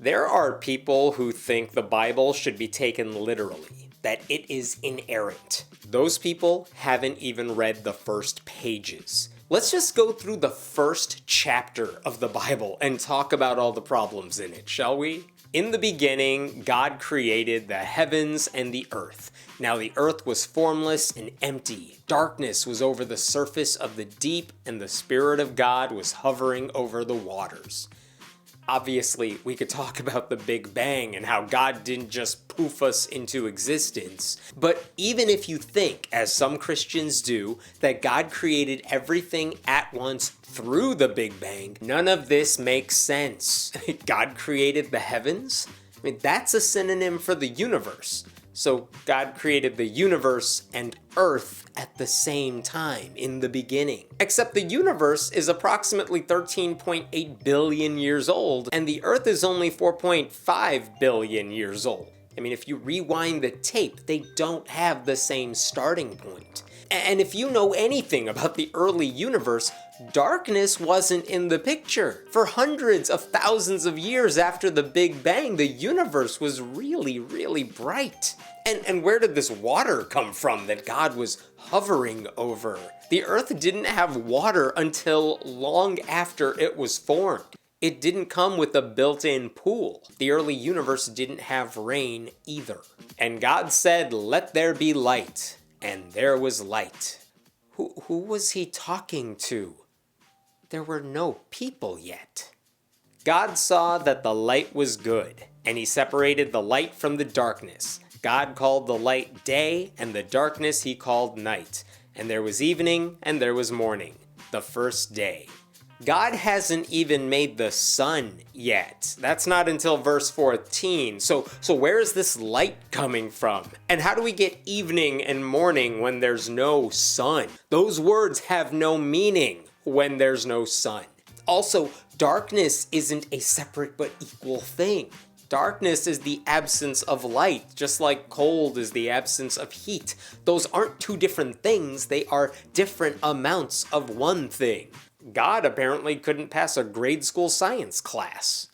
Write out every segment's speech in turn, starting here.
There are people who think the Bible should be taken literally, that it is inerrant. Those people haven't even read the first pages. Let's just go through the first chapter of the Bible and talk about all the problems in it, shall we? In the beginning, God created the heavens and the earth. Now the earth was formless and empty. Darkness was over the surface of the deep, and the Spirit of God was hovering over the waters. Obviously, we could talk about the Big Bang and how God didn't just poof us into existence. But even if you think, as some Christians do, that God created everything at once through the Big Bang, none of this makes sense. God created the heavens? I mean, that's a synonym for the universe. So God created the universe and Earth at the same time in the beginning. Except the universe is approximately 13.8 billion years old, and the Earth is only 4.5 billion years old. I mean, if you rewind the tape, they don't have the same starting point. And if you know anything about the early universe, darkness wasn't in the picture. For hundreds of thousands of years after the Big Bang, the universe was really, really bright. And where did this water come from that God was hovering over? The earth didn't have water until long after it was formed. It didn't come with a built-in pool. The early universe didn't have rain either. And God said, "Let there be light." And there was light. Who was he talking to? There were no people yet. God saw that the light was good, and he separated the light from the darkness. God called the light day, and the darkness he called night. And there was evening, and there was morning, the first day. God hasn't even made the sun yet. That's not until verse 14. So where is this light coming from? And how do we get evening and morning when there's no sun? Those words have no meaning when there's no sun. Also, darkness isn't a separate but equal thing. Darkness is the absence of light, just like cold is the absence of heat. Those aren't two different things, they are different amounts of one thing. God apparently couldn't pass a grade school science class.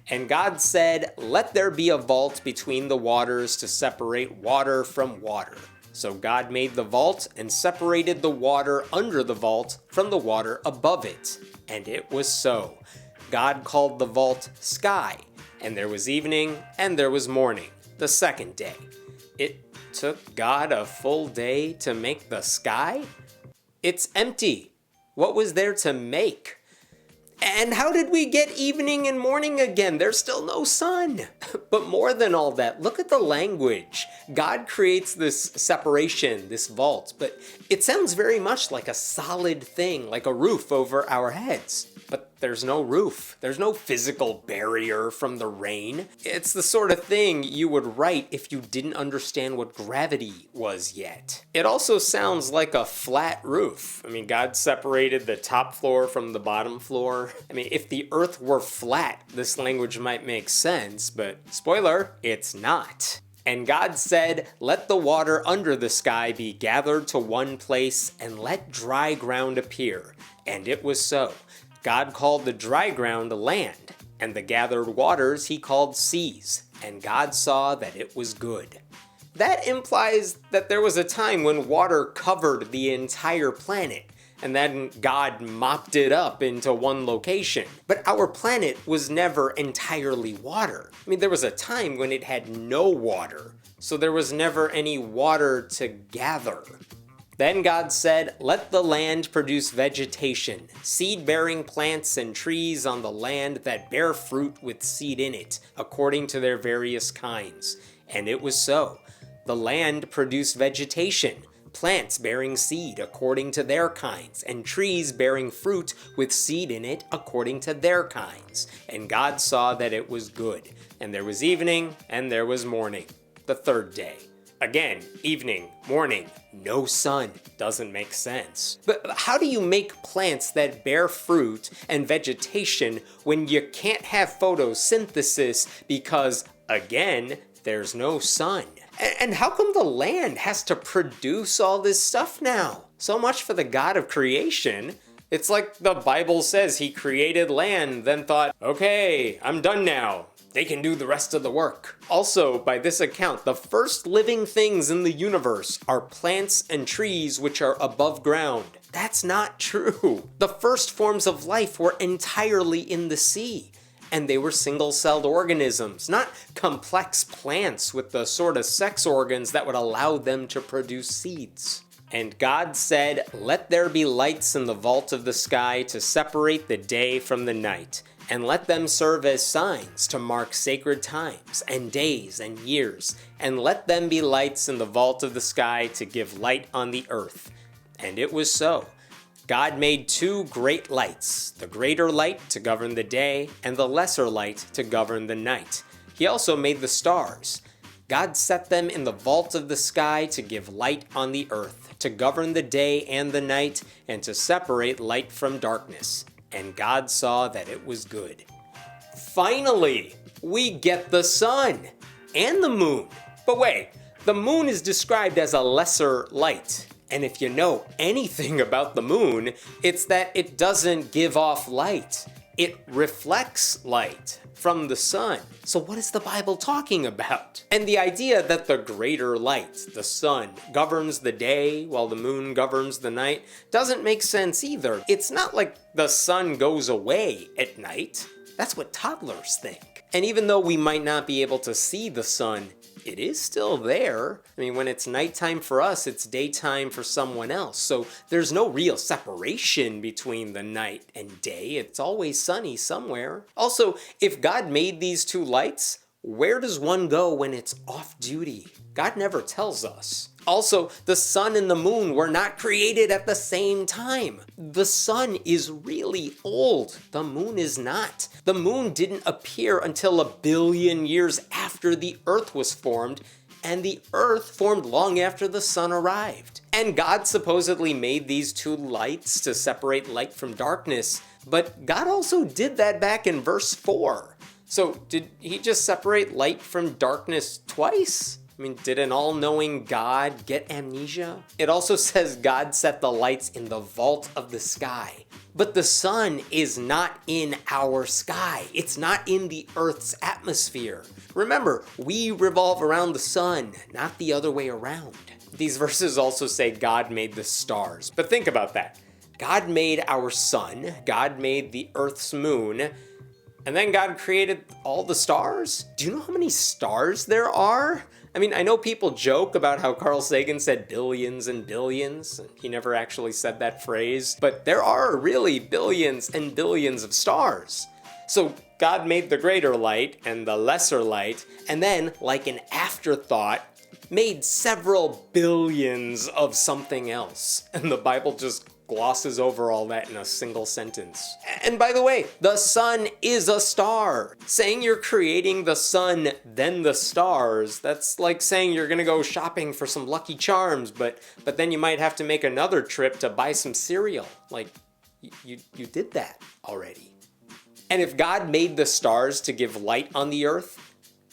And God said, "Let there be a vault between the waters to separate water from water." So God made the vault and separated the water under the vault from the water above it. And it was so. God called the vault sky, and there was evening and there was morning, the second day. It took God a full day to make the sky? It's empty. What was there to make? And how did we get evening and morning again? There's still no sun. But more than all that, look at the language. God creates this separation, this vault, but it sounds very much like a solid thing, like a roof over our heads. But there's no roof. There's no physical barrier from the rain. It's the sort of thing you would write if you didn't understand what gravity was yet. It also sounds like a flat roof. I mean, God separated the top floor from the bottom floor. I mean, if the earth were flat, this language might make sense, but spoiler, it's not. And God said, "Let the water under the sky be gathered to one place, and let dry ground appear." And it was so. God called the dry ground land, and the gathered waters he called seas, and God saw that it was good. That implies that there was a time when water covered the entire planet, and then God mopped it up into one location. But our planet was never entirely water. I mean, there was a time when it had no water, so there was never any water to gather. Then God said, "Let the land produce vegetation, seed-bearing plants and trees on the land that bear fruit with seed in it, according to their various kinds." And it was so. The land produced vegetation, plants bearing seed according to their kinds, and trees bearing fruit with seed in it according to their kinds. And God saw that it was good. And there was evening, and there was morning, the third day. Again, evening, morning, no sun. Doesn't make sense. But how do you make plants that bear fruit and vegetation when you can't have photosynthesis because, again, there's no sun? And how come the land has to produce all this stuff now? So much for the God of creation. It's like the Bible says he created land, then thought, okay, I'm done now. they can do the rest of the work. Also, by this account, the first living things in the universe are plants and trees which are above ground. That's not true. The first forms of life were entirely in the sea, and they were single-celled organisms, not complex plants with the sort of sex organs that would allow them to produce seeds. And God said, "Let there be lights in the vault of the sky to separate the day from the night, and let them serve as signs to mark sacred times and days and years, and let them be lights in the vault of the sky to give light on the earth." And it was so. God made two great lights, the greater light to govern the day, and the lesser light to govern the night. He also made the stars. God set them in the vault of the sky to give light on the earth, to govern the day and the night, and to separate light from darkness. And God saw that it was good. Finally, we get the sun and the moon. But wait, the moon is described as a lesser light. And if you know anything about the moon, it's that it doesn't give off light. It reflects light from the sun. So what is the Bible talking about? And the idea that the greater light, the sun, governs the day while the moon governs the night doesn't make sense either. It's not like the sun goes away at night. That's what toddlers think. And even though we might not be able to see the sun, it is still there. I mean, when it's nighttime for us, it's daytime for someone else. So there's no real separation between the night and day. It's always sunny somewhere. Also, if God made these two lights, where does one go when it's off duty? God never tells us. Also, the sun and the moon were not created at the same time. The sun is really old. The moon is not. The moon didn't appear until 1 billion years after the earth was formed, and the earth formed long after the sun arrived. And God supposedly made these two lights to separate light from darkness, but God also did that back in verse 4. So did he just separate light from darkness twice? I mean, did an all-knowing God get amnesia? It also says God set the lights in the vault of the sky. But the sun is not in our sky. It's not in the Earth's atmosphere. Remember, we revolve around the sun, not the other way around. These verses also say God made the stars. But think about that. God made our sun, God made the Earth's moon, and then God created all the stars? Do you know how many stars there are? I mean, I know people joke about how Carl Sagan said billions and billions. He never actually said that phrase, but there are really billions and billions of stars. So God made the greater light and the lesser light, and then, like an afterthought, made several billions of something else. And the Bible just glosses over all that in a single sentence. And by the way, the sun is a star. Saying you're creating the sun, then the stars, that's like saying you're gonna go shopping for some Lucky Charms, but then you might have to make another trip to buy some cereal. Like, you did that already. And if God made the stars to give light on the earth,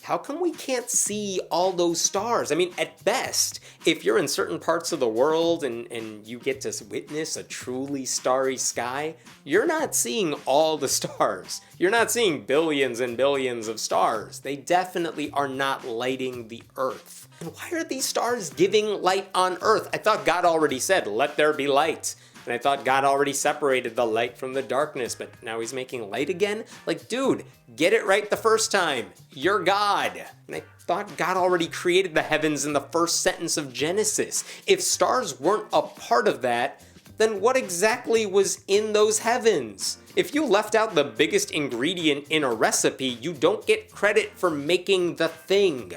how come we can't see all those stars? I mean, at best, if you're in certain parts of the world and you get to witness a truly starry sky, you're not seeing all the stars. You're not seeing billions and billions of stars. They definitely are not lighting the earth. And why are these stars giving light on earth? I thought God already said, "Let there be light." And I thought God already separated the light from the darkness, but now he's making light again? Like, dude, get it right the first time. You're God. And I thought God already created the heavens in the first sentence of Genesis. If stars weren't a part of that, then what exactly was in those heavens? If you left out the biggest ingredient in a recipe, you don't get credit for making the thing.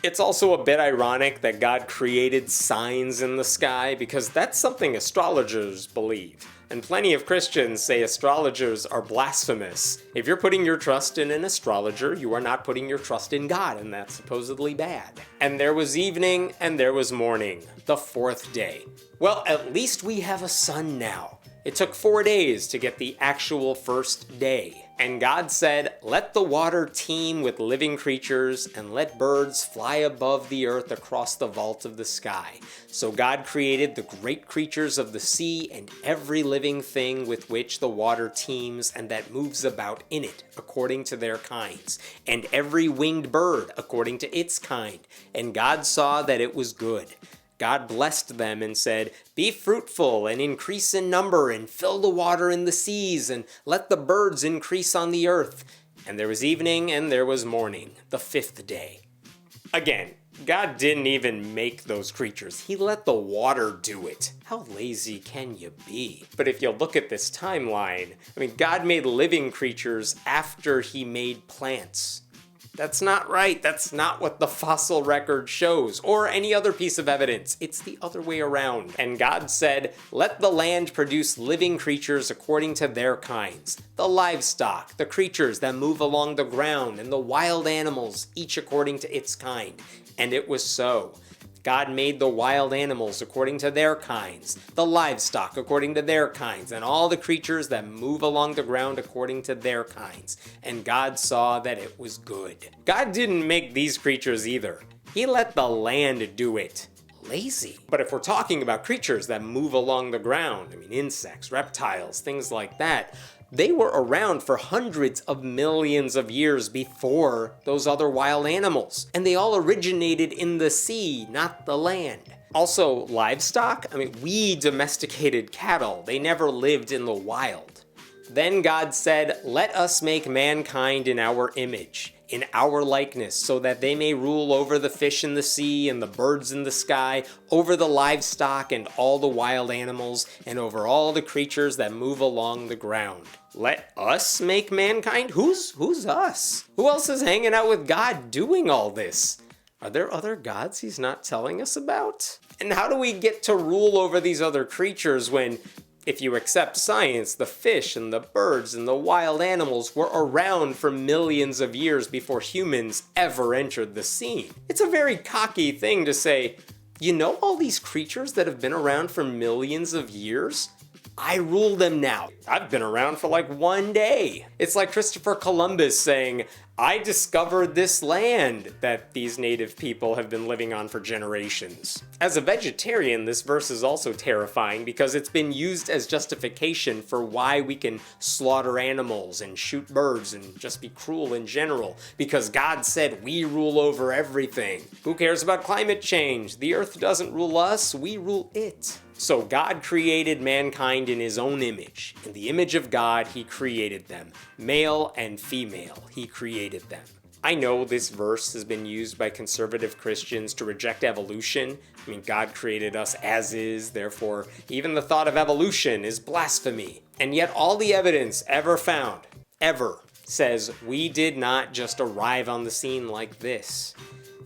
It's also a bit ironic that God created signs in the sky because that's something astrologers believe. And plenty of Christians say astrologers are blasphemous. If you're putting your trust in an astrologer, you are not putting your trust in God, and that's supposedly bad. And there was evening and there was morning, the fourth day. Well, at least we have a sun now. It took 4 days to get the actual first day. And God said, "Let the water teem with living creatures, and let birds fly above the earth across the vault of the sky." So God created the great creatures of the sea and every living thing with which the water teems and that moves about in it, according to their kinds, and every winged bird according to its kind. And God saw that it was good. God blessed them and said, "Be fruitful and increase in number and fill the water in the seas and let the birds increase on the earth." And there was evening and there was morning, the 5th day. Again, God didn't even make those creatures. He let the water do it. How lazy can you be? But if you look at this timeline, God made living creatures after he made plants. That's not right. That's not what the fossil record shows, or any other piece of evidence. It's the other way around. And God said, "Let the land produce living creatures according to their kinds, the livestock, the creatures that move along the ground, and the wild animals, each according to its kind." And it was so. God made the wild animals according to their kinds, the livestock according to their kinds, and all the creatures that move along the ground according to their kinds. And God saw that it was good. God didn't make these creatures either. He let the land do it. Lazy. But if we're talking about creatures that move along the ground, insects, reptiles, things like that, they were around for hundreds of millions of years before those other wild animals. And they all originated in the sea, not the land. Also, livestock? We domesticated cattle. They never lived in the wild. Then God said, "Let us make mankind in our image, in our likeness, so that they may rule over the fish in the sea and the birds in the sky, over the livestock and all the wild animals, and over all the creatures that move along the ground." Let us make mankind? Who's us? Who else is hanging out with God doing all this? Are there other gods he's not telling us about? And how do we get to rule over these other creatures when, if you accept science, the fish and the birds and the wild animals were around for millions of years before humans ever entered the scene? It's a very cocky thing to say, "You know all these creatures that have been around for millions of years? I rule them now. I've been around for like 1 day." It's like Christopher Columbus saying, "I discovered this land that these native people have been living on for generations." As a vegetarian, this verse is also terrifying because it's been used as justification for why we can slaughter animals and shoot birds and just be cruel in general, because God said we rule over everything. Who cares about climate change? The earth doesn't rule us, we rule it. So God created mankind in his own image. In the image of God, he created them. Male and female, he created them. I know this verse has been used by conservative Christians to reject evolution. God created us as is, therefore even the thought of evolution is blasphemy. And yet all the evidence ever found, says we did not just arrive on the scene like this.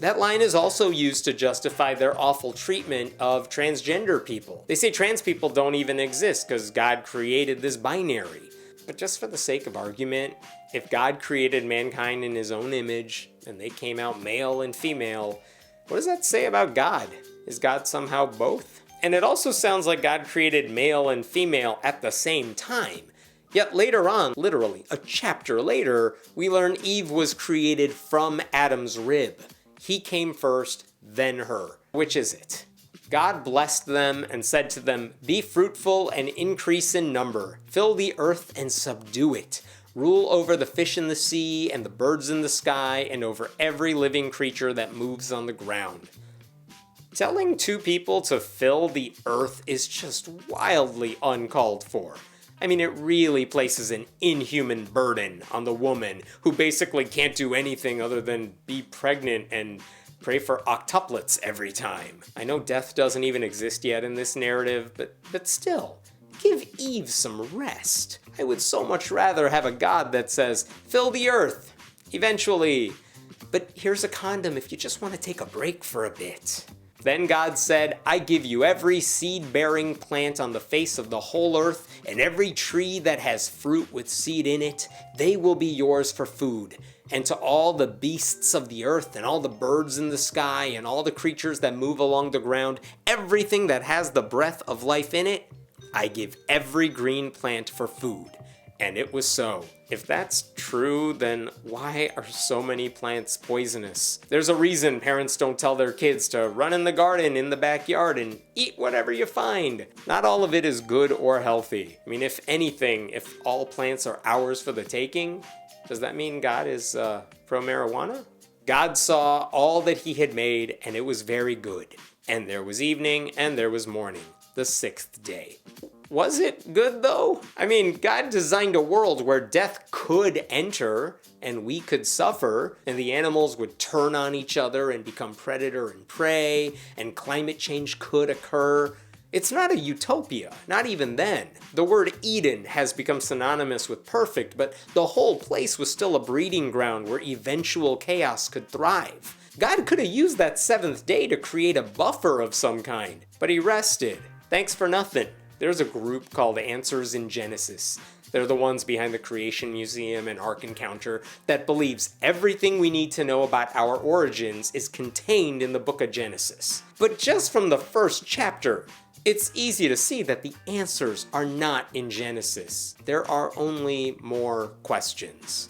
That line is also used to justify their awful treatment of transgender people. They say trans people don't even exist because God created this binary. But just for the sake of argument, if God created mankind in his own image and they came out male and female, what does that say about God? Is God somehow both? And it also sounds like God created male and female at the same time. Yet later on, literally a chapter later, we learn Eve was created from Adam's rib. He came first, then her. Which is it? God blessed them and said to them, "Be fruitful and increase in number. Fill the earth and subdue it. Rule over the fish in the sea and the birds in the sky and over every living creature that moves on the ground." Telling two people to fill the earth is just wildly uncalled for. It really places an inhuman burden on the woman who basically can't do anything other than be pregnant and pray for octuplets every time. I know death doesn't even exist yet in this narrative, but still, give Eve some rest. I would so much rather have a God that says, "Fill the earth, eventually, but here's a condom if you just want to take a break for a bit." Then God said, "I give you every seed-bearing plant on the face of the whole earth, and every tree that has fruit with seed in it. They will be yours for food. And to all the beasts of the earth, and all the birds in the sky, and all the creatures that move along the ground, everything that has the breath of life in it, I give every green plant for food. And it was so. If that's true, then why are so many plants poisonous? There's a reason parents don't tell their kids to run in the garden in the backyard and eat whatever you find. Not all of it is good or healthy. I mean, if anything, if all plants are ours for the taking, does that mean God is pro marijuana? God saw all that he had made, and it was very good. And there was evening, and there was morning, the sixth day. Was it good though? I mean, God designed a world where death could enter and we could suffer, and the animals would turn on each other and become predator and prey, and climate change could occur. It's not a utopia, not even then. The word Eden has become synonymous with perfect, but the whole place was still a breeding ground where eventual chaos could thrive. God could have used that seventh day to create a buffer of some kind, but he rested. Thanks for nothing. There's a group called Answers in Genesis. They're the ones behind the Creation Museum and Ark Encounter that believes everything we need to know about our origins is contained in the book of Genesis. But just from the first chapter, it's easy to see that the answers are not in Genesis. There are only more questions.